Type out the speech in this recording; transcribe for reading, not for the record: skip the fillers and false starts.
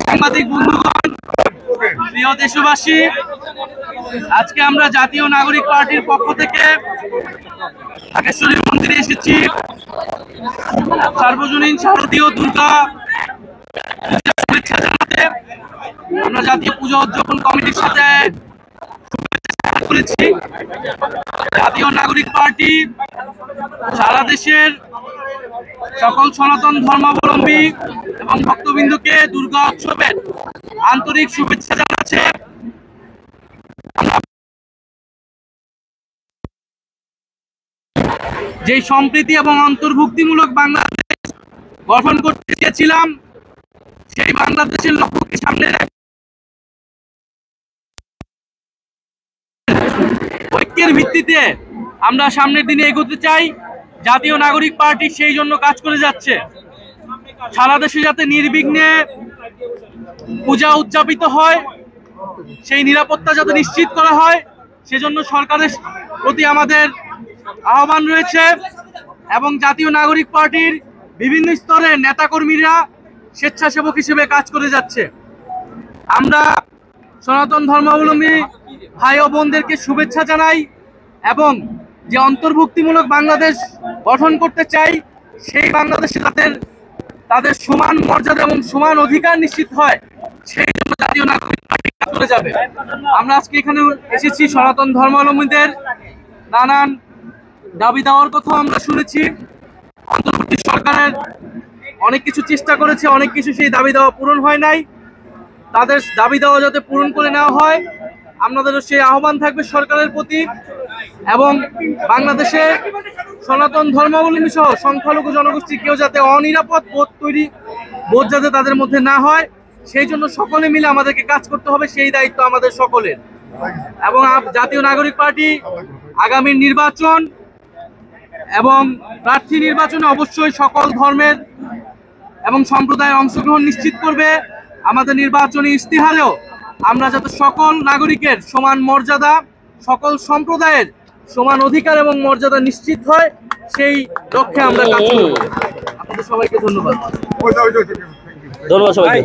সাংবাদিক বন্ধুগণ, প্রিয় দেশবাসী, আজকে আমরা জাতীয় নাগরিক পার্টির পক্ষ থেকে ঢাকেশ্বরী মন্দিরে এসেছি সার্বজনীন শারদীয় দুর্গা শুভেচ্ছা জানাতে। আমরা জাতীয় পূজা উদযাপন কমিটির সাথে করেছি। জাতীয় নাগরিক পার্টি সারা দেশের সকল সনাতন ধর্মাবলম্বী এবং ভক্তবৃন্দকে দুর্গা উৎসবের আন্তরিক শুভেচ্ছা জানাচ্ছে। যে সম্প্রীতি এবং অন্তর্ভুক্তিমূলক বাংলাদেশ গঠন করতে চেয়েছিলাম, সেই বাংলাদেশের লক্ষ্যকে সামনে রেখে ঐক্যের ভিত্তিতে আমরা সামনের দিনে এগোতে চাই। জাতীয় নাগরিক পার্টি সেই জন্য কাজ করে যাচ্ছে। সারা দেশে যাতে নির্বিঘ্নে পূজা উদযাপিত হয়, সেই নিরাপত্তা যাতে নিশ্চিত করা হয়, সেজন্য সরকারের প্রতি আমাদের আহ্বান রয়েছে। এবং জাতীয় নাগরিক পার্টির বিভিন্ন স্তরের নেতাকর্মীরা স্বেচ্ছাসেবক হিসেবে কাজ করে যাচ্ছে। আমরা সনাতন ধর্মাবলম্বী ভাই ও বোনদেরকে শুভেচ্ছা জানাই এবং যে অন্তর্ভুক্তিমূলক বাংলাদেশ গঠন করতে চাই, সেই বাংলাদেশে তাদের সমান মর্যাদা এবং সমান অধিকার নিশ্চিত হয়, সেই জন্য জাতীয় নাগরিক পার্টি কাজ করে যাবে। আমরা আজকে এখানে এসেছি সনাতন ধর্মাবলম্বীদের নানান দাবি দেওয়ার কথা আমরা শুনেছি। অন্তর্বর্তী সরকারের অনেক কিছু চেষ্টা করেছে, অনেক কিছু সেই দাবি দেওয়া পূরণ হয় নাই। তাদের দাবি দেওয়া যাতে পূরণ করে নেওয়া হয়, আমাদেরও সেই আহ্বান থাকবে সরকারের প্রতি। এবং বাংলাদেশে সনাতন ধর্মাবলম্বী সহ সংখ্যালঘু জনগোষ্ঠী কেউ যাতে অনিরাপদ বোধ যাতে তাদের মধ্যে না হয়, সেই জন্য সকলে মিলে আমাদেরকে কাজ করতে হবে। সেই দায়িত্ব আমাদের সকলের। এবং জাতীয় নাগরিক পার্টি আগামী নির্বাচন এবং প্রার্থী নির্বাচনে অবশ্যই সকল ধর্মের এবং সম্প্রদায়ের অংশগ্রহণ নিশ্চিত করবে। আমাদের নির্বাচনী ইশতেহারেও আমরা যাতে সকল নাগরিকের সমান মর্যাদা, সকল সম্প্রদায়ের সমান অধিকার এবং মর্যাদা নিশ্চিত হয়, সেই লক্ষ্যে আমরা কাজ করব। আপনাদের সবাইকে ধন্যবাদ। ধন্যবাদ সবাইকে।